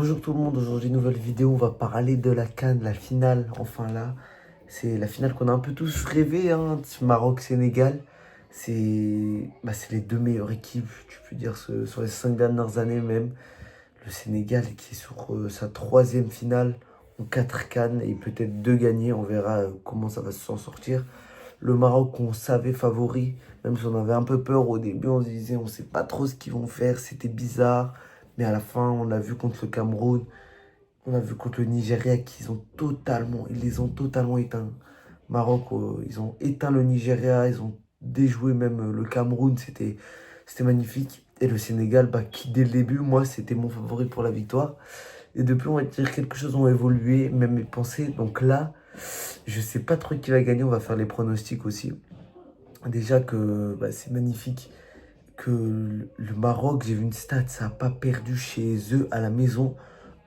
Bonjour tout le monde, aujourd'hui nouvelle vidéo, on va parler de la CAN, la finale, enfin là. C'est la finale qu'on a un peu tous rêvé, hein, Maroc-Sénégal. C'est les deux meilleures équipes, tu peux dire, sur les 5 dernières années même. Le Sénégal qui est sur sa troisième finale en 4 CAN et peut-être 2 gagnés, on verra comment ça va s'en sortir. Le Maroc, on savait favori, même si on avait un peu peur au début, on se disait on sait pas trop ce qu'ils vont faire, c'était bizarre. Mais à la fin, on l'a vu contre le Cameroun, on a vu contre le Nigeria ils les ont totalement éteints. Maroc, ils ont éteint le Nigeria, ils ont déjoué même le Cameroun, c'était magnifique. Et le Sénégal, qui dès le début, moi, c'était mon favori pour la victoire. Et depuis, on va dire, quelque chose ont évolué, même mes pensées. Donc là, je sais pas trop qui va gagner, on va faire les pronostics aussi. Déjà que c'est magnifique que le Maroc, j'ai vu une stat, ça n'a pas perdu chez eux à la maison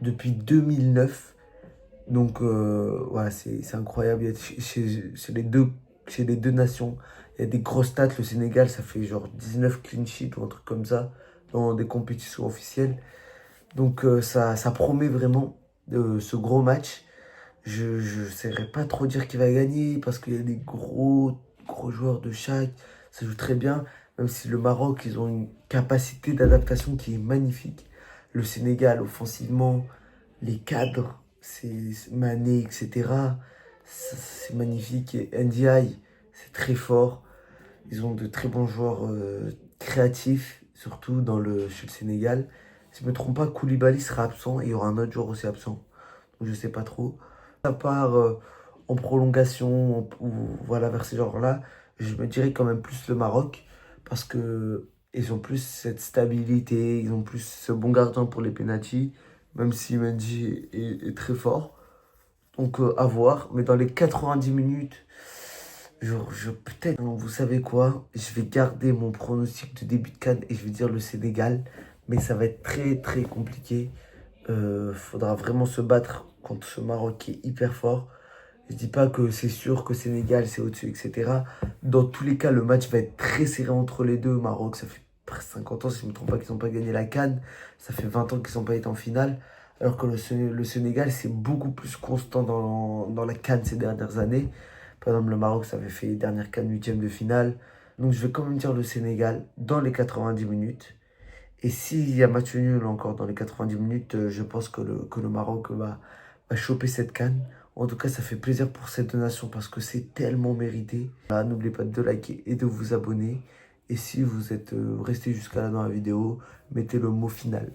depuis 2009. Donc voilà, c'est incroyable. Chez les deux nations, il y a des grosses stats. Le Sénégal, ça fait genre 19 clean sheets ou un truc comme ça dans des compétitions officielles. Donc ça promet vraiment ce gros match. Je ne saurais pas trop dire qui va gagner parce qu'il y a des gros joueurs de chaque. Ça joue très bien. Même si le Maroc, ils ont une capacité d'adaptation qui est magnifique. Le Sénégal, offensivement, les cadres, c'est Mané, etc. C'est magnifique. Et NDI, c'est très fort. Ils ont de très bons joueurs créatifs, surtout chez le Sénégal. Si je ne me trompe pas, Koulibaly sera absent et il y aura un autre joueur aussi absent. Donc je ne sais pas trop. À part en prolongation ou voilà, vers ces genres-là, je me dirais quand même plus le Maroc parce que ils ont plus cette stabilité, ils ont plus ce bon gardien pour les pénaltys, même si Mendy est très fort. Donc à voir. Mais dans les 90 minutes, peut-être, hein, vous savez quoi, je vais garder mon pronostic de début de CAN et je vais dire le Sénégal. Mais ça va être très très compliqué. Faudra vraiment se battre contre ce Maroc qui est hyper fort. Je dis pas que c'est sûr que Sénégal c'est au-dessus, etc. Dans tous les cas, le match va être très serré entre les deux. Maroc, ça fait presque 50 ans, si je ne me trompe pas, qu'ils n'ont pas gagné la CAN. Ça fait 20 ans qu'ils n'ont pas été en finale. Alors que le Sénégal, c'est beaucoup plus constant dans la CAN ces dernières années. Par exemple, le Maroc, ça avait fait les dernières CAN huitième de finale. Donc je vais quand même dire le Sénégal dans les 90 minutes. Et s'il y a match nul encore dans les 90 minutes, je pense que le Maroc va choper cette CAN. En tout cas, ça fait plaisir pour cette deux nations parce que c'est tellement mérité. Voilà, n'oubliez pas de liker et de vous abonner. Et si vous êtes resté jusqu'à là dans la vidéo, mettez le mot final.